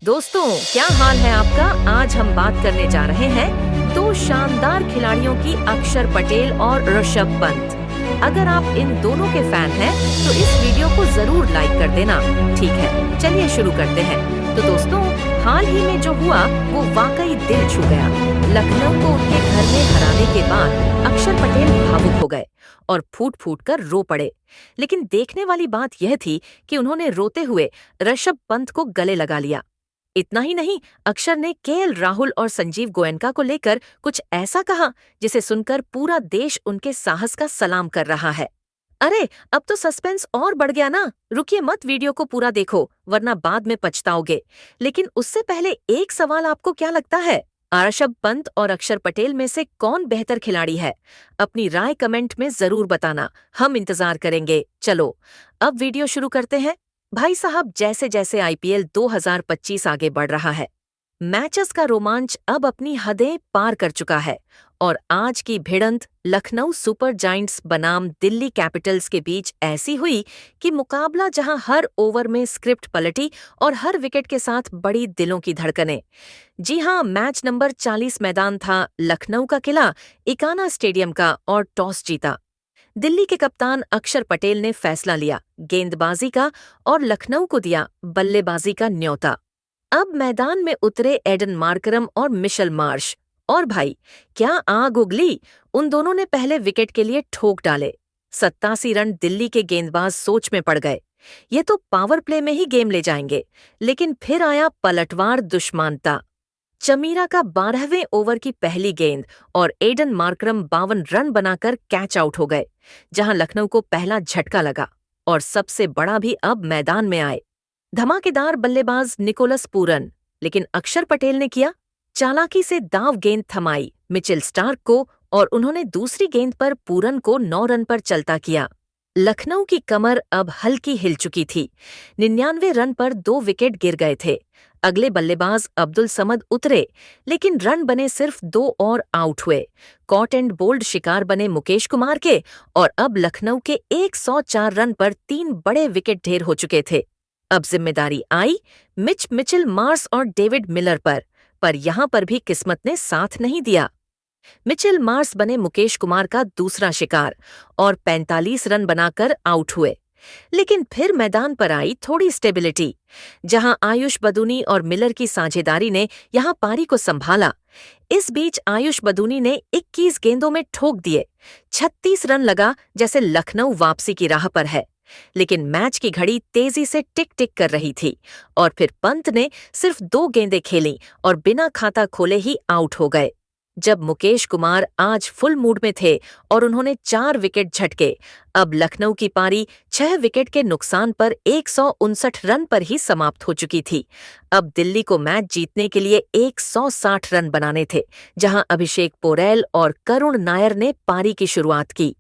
दोस्तों, क्या हाल है आपका। आज हम बात करने जा रहे हैं दो शानदार खिलाड़ियों की, अक्षर पटेल और ऋषभ पंत। अगर आप इन दोनों के फैन हैं तो इस वीडियो को जरूर लाइक कर देना। ठीक है, चलिए शुरू करते हैं। तो दोस्तों, हाल ही में जो हुआ वो वाकई दिल छू गया। लखनऊ को उनके घर में हराने के बाद अक्षर पटेल भावुक हो गए और फूट फूट कर रो पड़े। लेकिन देखने वाली बात यह थी कि उन्होंने रोते हुए ऋषभ पंत को गले लगा लिया। इतना ही नहीं, अक्षर ने केएल राहुल और संजीव गोयनका को लेकर कुछ ऐसा कहा जिसे सुनकर पूरा देश उनके साहस का सलाम कर रहा है। अरे, अब तो सस्पेंस और बढ़ गया ना। रुकिए मत, वीडियो को पूरा देखो वरना बाद में पछताओगे। लेकिन उससे पहले एक सवाल, आपको क्या लगता है, ऋषभ पंत और अक्षर पटेल में से कौन बेहतर खिलाड़ी है? अपनी राय कमेंट में जरूर बताना, हम इंतजार करेंगे। चलो अब वीडियो शुरू करते हैं। भाई साहब, जैसे जैसे आईपीएल 2025 आगे बढ़ रहा है, मैचेस का रोमांच अब अपनी हदें पार कर चुका है और आज की भिड़ंत लखनऊ सुपर जायंट्स बनाम दिल्ली कैपिटल्स के बीच ऐसी हुई कि मुकाबला जहां हर ओवर में स्क्रिप्ट पलटी और हर विकेट के साथ बड़ी दिलों की धड़कनें। जी हां, मैच नंबर 40 मैदान था लखनऊ का किला इकाना स्टेडियम का और टॉस जीता। दिल्ली के कप्तान अक्षर पटेल ने फैसला लिया गेंदबाजी का और लखनऊ को दिया बल्लेबाजी का न्योता। अब मैदान में उतरे एडन मार्करम और मिशेल मार्श, और भाई क्या आग उगली। उन दोनों ने पहले विकेट के लिए ठोक डाले। 87 रन दिल्ली के गेंदबाज सोच में पड़ गए, ये तो पावर प्ले में ही गेम ले जाएंगे। लेकिन फिर आया पलटवार दुश्मनता। चमीरा का 12वें ओवर की पहली गेंद और एडन मार्करम 52 रन बनाकर कैच आउट हो गए, जहां लखनऊ को पहला झटका लगा। और सबसे बड़ा भी अब मैदान में आए धमाकेदार बल्लेबाज निकोलस पूरन। लेकिन अक्षर पटेल ने किया, चालाकी से दाव गेंद थमाई मिचेल स्टार्क को और उन्होंने दूसरी गेंद पर पूरन को 9 रन पर चलता किया। लखनऊ की कमर अब हल्की हिल चुकी थी। 99 रन पर 2 विकेट गिर गए थे। अगले बल्लेबाज अब्दुल समद उतरे, लेकिन रन बने सिर्फ 2 और आउट हुए। कॉट एंड बोल्ड शिकार बने मुकेश कुमार के और अब लखनऊ के 104 रन पर 3 बड़े विकेट ढेर हो चुके थे। अब जिम्मेदारी आई मिचेल मार्श और डेविड मिलर पर यहां पर भी किस्मत ने साथ नहीं दिया। मिचेल मार्श बने मुकेश कुमार का दूसरा शिकार और 45 रन बनाकर आउट हुए। लेकिन फिर मैदान पर आई थोड़ी स्टेबिलिटी, जहां आयुष बदूनी और मिलर की साझेदारी ने यहां पारी को संभाला। इस बीच आयुष बदूनी ने 21 गेंदों में ठोक दिए। 36 रन लगा जैसे लखनऊ वापसी की राह पर है। लेकिन मैच की घड़ी तेजी से टिक टिक कर रही थी और फिर पंत ने सिर्फ 2 गेंदें खेलीं और बिना खाता खोले ही आउट हो गए। जब मुकेश कुमार आज फुल मूड में थे और उन्होंने 4 विकेट झटके, अब लखनऊ की पारी 6 विकेट के नुकसान पर 159 रन पर ही समाप्त हो चुकी थी। अब दिल्ली को मैच जीतने के लिए 160 रन बनाने थे, जहां अभिषेक पोरेल और करुण नायर ने पारी की शुरुआत की।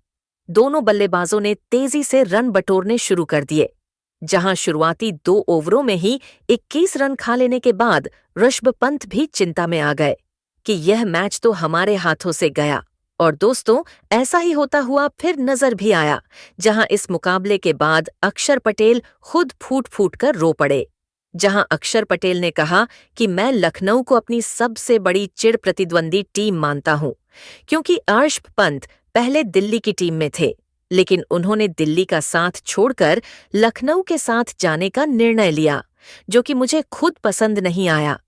दोनों बल्लेबाजों ने तेजी से रन बटोरने शुरू कर दिए। जहां शुरुआती 2 ओवरों में ही 21 रन खा लेने के बाद ऋषभ पंत भी चिंता में आ गए कि यह मैच तो हमारे हाथों से गया। और दोस्तों, ऐसा ही होता हुआ फिर नजर भी आया, जहां इस मुकाबले के बाद अक्षर पटेल खुद फूट फूट कर रो पड़े। जहां अक्षर पटेल ने कहा कि मैं लखनऊ को अपनी सबसे बड़ी चिर प्रतिद्वंदी टीम मानता हूं, क्योंकि ऋषभ पंत पहले दिल्ली की टीम में थे, लेकिन उन्होंने दिल्ली का साथ छोड़कर लखनऊ के साथ जाने का निर्णय लिया, जो कि मुझे खुद पसंद नहीं आया।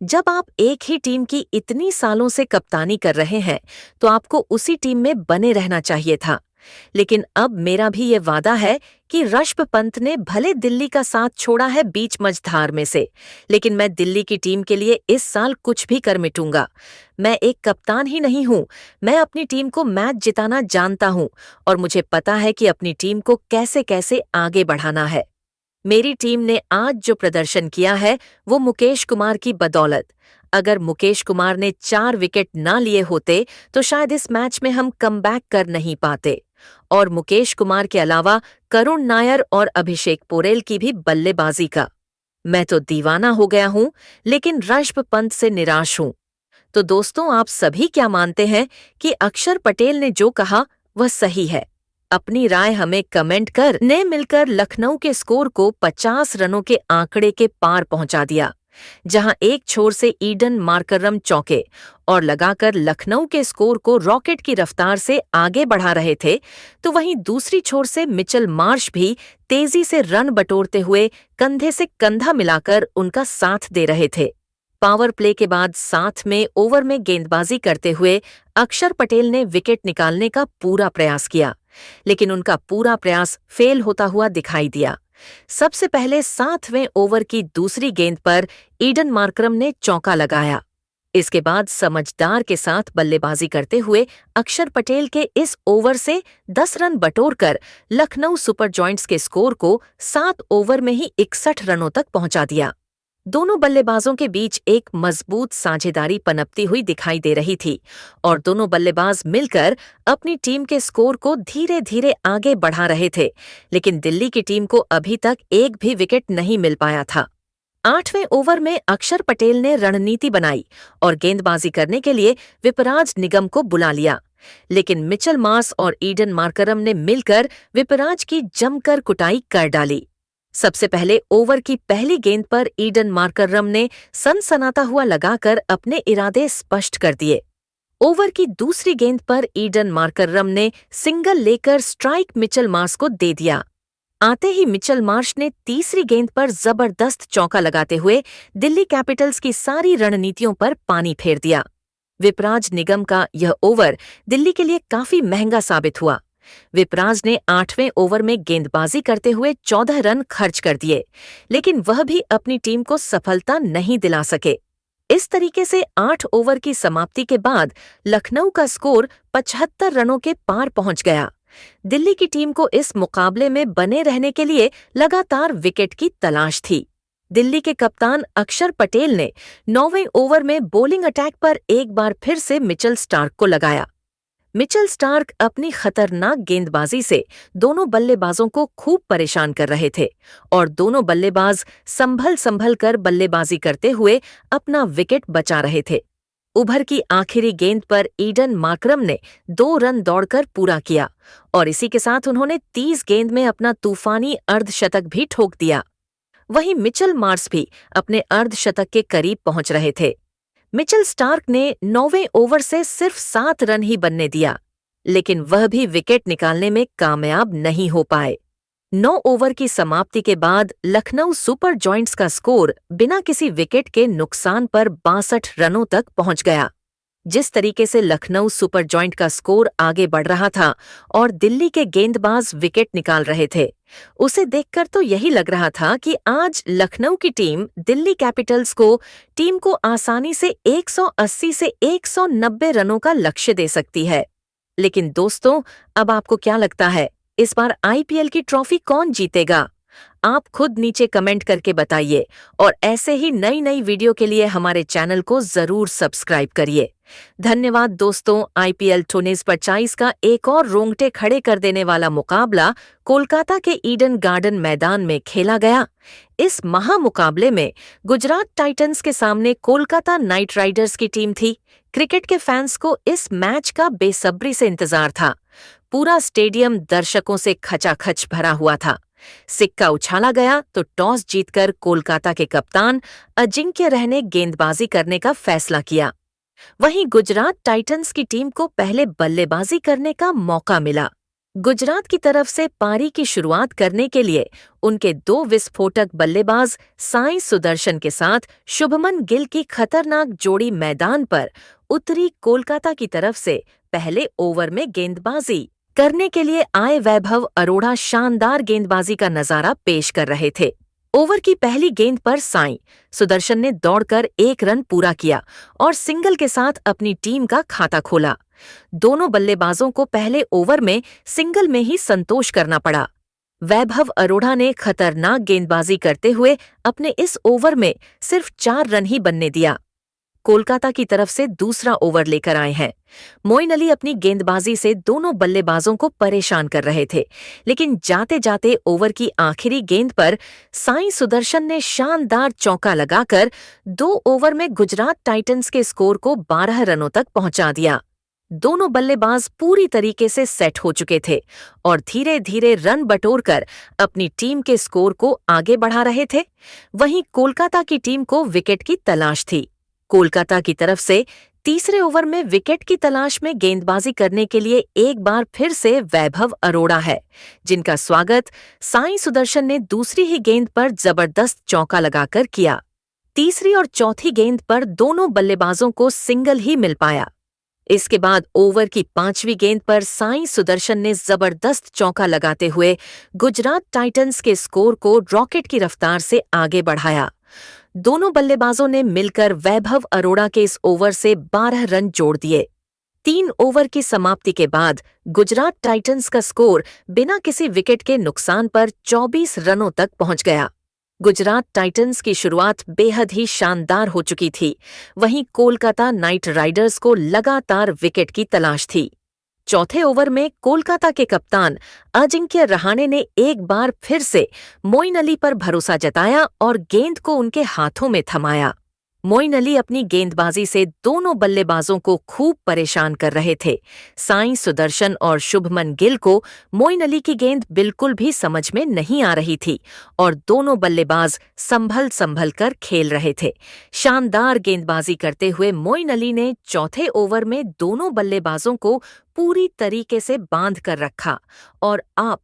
जब आप एक ही टीम की इतनी सालों से कप्तानी कर रहे हैं तो आपको उसी टीम में बने रहना चाहिए था। लेकिन अब मेरा भी ये वादा है कि ऋषभ पंत ने भले दिल्ली का साथ छोड़ा है बीच मझधार में से, लेकिन मैं दिल्ली की टीम के लिए इस साल कुछ भी कर मिटूंगा। मैं एक कप्तान ही नहीं हूं, मैं अपनी टीम को मैच जिताना जानता हूं और मुझे पता है कि अपनी टीम को कैसे कैसे आगे बढ़ाना है। मेरी टीम ने आज जो प्रदर्शन किया है वो मुकेश कुमार की बदौलत। अगर मुकेश कुमार ने 4 विकेट ना लिए होते तो शायद इस मैच में हम कमबैक कर नहीं पाते। और मुकेश कुमार के अलावा करुण नायर और अभिषेक पोरेल की भी बल्लेबाजी का मैं तो दीवाना हो गया हूं, लेकिन ऋषभ पंत से निराश हूं। तो दोस्तों, आप सभी क्या मानते हैं कि अक्षर पटेल ने जो कहा वह सही है? अपनी राय हमें कमेंट कर ने मिलकर लखनऊ के स्कोर को 50 रनों के आंकड़े के पार पहुंचा दिया। जहां एक छोर से ईडन मार्करम चौके और लगाकर लखनऊ के स्कोर को रॉकेट की रफ्तार से आगे बढ़ा रहे थे, तो वहीं दूसरी छोर से मिचेल मार्श भी तेजी से रन बटोरते हुए कंधे से कंधा मिलाकर उनका साथ दे रहे थे। पावर प्ले के बाद 7वें ओवर में गेंदबाजी करते हुए अक्षर पटेल ने विकेट निकालने का पूरा प्रयास किया, लेकिन उनका पूरा प्रयास फेल होता हुआ दिखाई दिया। सबसे पहले 7वें ओवर की दूसरी गेंद पर ईडन मार्करम ने चौका लगाया। इसके बाद समझदार के साथ बल्लेबाजी करते हुए अक्षर पटेल के इस ओवर से 10 रन बटोरकर लखनऊ सुपर जॉयंट्स के स्कोर को 7 ओवर में ही 61 रनों तक पहुंचा दिया। दोनों बल्लेबाजों के बीच एक मजबूत साझेदारी पनपती हुई दिखाई दे रही थी और दोनों बल्लेबाज मिलकर अपनी टीम के स्कोर को धीरे धीरे आगे बढ़ा रहे थे, लेकिन दिल्ली की टीम को अभी तक एक भी विकेट नहीं मिल पाया था। 8वें ओवर में अक्षर पटेल ने रणनीति बनाई और गेंदबाजी करने के लिए विपराज निगम को बुला लिया, लेकिन मिचेल मार्श और ईडन मार्करम ने मिलकर विपराज की जमकर कुटाई कर डाली। सबसे पहले ओवर की पहली गेंद पर ईडन मार्करम ने सनसनाता हुआ लगाकर अपने इरादे स्पष्ट कर दिए। ओवर की दूसरी गेंद पर ईडन मार्करम ने सिंगल लेकर स्ट्राइक मिचेल मार्श को दे दिया। आते ही मिचेल मार्श ने तीसरी गेंद पर जबरदस्त चौका लगाते हुए दिल्ली कैपिटल्स की सारी रणनीतियों पर पानी फेर दिया। विपराज निगम का यह ओवर दिल्ली के लिए काफी महंगा साबित हुआ। विपराज ने 8वें ओवर में गेंदबाजी करते हुए 14 रन खर्च कर दिए, लेकिन वह भी अपनी टीम को सफलता नहीं दिला सके। इस तरीके से 8 ओवर की समाप्ति के बाद लखनऊ का स्कोर 75 रनों के पार पहुंच गया। दिल्ली की टीम को इस मुकाबले में बने रहने के लिए लगातार विकेट की तलाश थी। दिल्ली के कप्तान अक्षर पटेल ने 9वें ओवर में बॉलिंग अटैक पर एक बार फिर से मिचेल स्टार्क को लगाया। मिचेल स्टार्क अपनी खतरनाक गेंदबाजी से दोनों बल्लेबाजों को खूब परेशान कर रहे थे और दोनों बल्लेबाज संभल कर बल्लेबाजी करते हुए अपना विकेट बचा रहे थे। ओवर की आखिरी गेंद पर ईडन मार्करम ने 2 रन दौड़कर पूरा किया और इसी के साथ उन्होंने 30 गेंद में अपना तूफानी अर्धशतक भी ठोक दिया। वहीं मिचेल मार्श भी अपने अर्धशतक के करीब पहुंच रहे थे। मिचेल स्टार्क ने 9वें ओवर से सिर्फ 7 रन ही बनने दिया, लेकिन वह भी विकेट निकालने में कामयाब नहीं हो पाए। 9 ओवर की समाप्ति के बाद लखनऊ सुपर जॉयंट्स का स्कोर बिना किसी विकेट के नुकसान पर 62 रनों तक पहुंच गया। जिस तरीके से लखनऊ सुपर जॉयंट का स्कोर आगे बढ़ रहा था और दिल्ली के गेंदबाज विकेट निकाल रहे थे, उसे देखकर तो यही लग रहा था कि आज लखनऊ की टीम दिल्ली कैपिटल्स को आसानी से 180 से 190 रनों का लक्ष्य दे सकती है। लेकिन दोस्तों, अब आपको क्या लगता है, इस बार आईपीएल की ट्रॉफी कौन जीतेगा? आप खुद नीचे कमेंट करके बताइए और ऐसे ही नई नई वीडियो के लिए हमारे चैनल को जरूर सब्सक्राइब करिए। धन्यवाद दोस्तों। आईपीएल 2025 का एक और रोंगटे खड़े कर देने वाला मुकाबला कोलकाता के ईडन गार्डन मैदान में खेला गया। इस महामुकाबले में गुजरात टाइटंस के सामने कोलकाता नाइट राइडर्स की टीम थी। क्रिकेट के फैंस को इस मैच का बेसब्री से इंतजार था। पूरा स्टेडियम दर्शकों से खचाखच भरा हुआ था। सिक्का उछाला गया तो टॉस जीतकर कोलकाता के कप्तान अजिंक्य रहने गेंदबाजी करने का फैसला किया। वहीं गुजरात टाइटंस की टीम को पहले बल्लेबाजी करने का मौका मिला। गुजरात की तरफ से पारी की शुरुआत करने के लिए उनके 2 विस्फोटक बल्लेबाज साई सुदर्शन के साथ शुभमन गिल की खतरनाक जोड़ी मैदान पर उतरी। कोलकाता की तरफ से पहले ओवर में गेंदबाजी करने के लिए आए वैभव अरोड़ा शानदार गेंदबाजी का नजारा पेश कर रहे थे। ओवर की पहली गेंद पर साई सुदर्शन ने दौड़कर 1 रन पूरा किया और सिंगल के साथ अपनी टीम का खाता खोला। दोनों बल्लेबाजों को पहले ओवर में सिंगल में ही संतोष करना पड़ा। वैभव अरोड़ा ने खतरनाक गेंदबाजी करते हुए अपने इस ओवर में सिर्फ 4 रन ही बनने दिया। कोलकाता की तरफ से दूसरा ओवर लेकर आए हैं। मोइन अली अपनी गेंदबाजी से दोनों बल्लेबाजों को परेशान कर रहे थे, लेकिन जाते जाते ओवर की आखिरी गेंद पर साई सुदर्शन ने शानदार चौका लगाकर 2 ओवर में गुजरात टाइटंस के स्कोर को 12 रनों तक पहुंचा दिया। दोनों बल्लेबाज पूरी तरीके से सेट हो चुके थे और धीरे धीरे रन बटोरकर अपनी टीम के स्कोर को आगे बढ़ा रहे थे। वहीं कोलकाता की टीम को विकेट की तलाश थी। कोलकाता की तरफ से तीसरे ओवर में विकेट की तलाश में गेंदबाजी करने के लिए एक बार फिर से वैभव अरोड़ा है, जिनका स्वागत साई सुदर्शन ने दूसरी ही गेंद पर जबरदस्त चौका लगाकर किया। तीसरी और चौथी गेंद पर दोनों बल्लेबाजों को सिंगल ही मिल पाया। इसके बाद ओवर की 5वीं गेंद पर साई सुदर्शन ने जबरदस्त चौका लगाते हुए गुजरात टाइटंस के स्कोर को रॉकेट की रफ्तार से आगे बढ़ाया। दोनों बल्लेबाजों ने मिलकर वैभव अरोड़ा के इस ओवर से 12 रन जोड़ दिए। 3 ओवर की समाप्ति के बाद गुजरात टाइटंस का स्कोर बिना किसी विकेट के नुकसान पर 24 रनों तक पहुंच गया। गुजरात टाइटंस की शुरुआत बेहद ही शानदार हो चुकी थी। वहीं कोलकाता नाइट राइडर्स को लगातार विकेट की तलाश थी। चौथे ओवर में कोलकाता के कप्तान अजिंक्य रहाणे ने एक बार फिर से मोइन अली पर भरोसा जताया और गेंद को उनके हाथों में थमाया। मोइन अली अपनी गेंदबाजी से दोनों बल्लेबाजों को खूब परेशान कर रहे थे। साई सुदर्शन और शुभमन गिल को मोइन अली की गेंद बिल्कुल भी समझ में नहीं आ रही थी और दोनों बल्लेबाज संभल कर खेल रहे थे। शानदार गेंदबाजी करते हुए मोइन अली ने चौथे ओवर में दोनों बल्लेबाजों को पूरी तरीके से बांध कर रखा और आप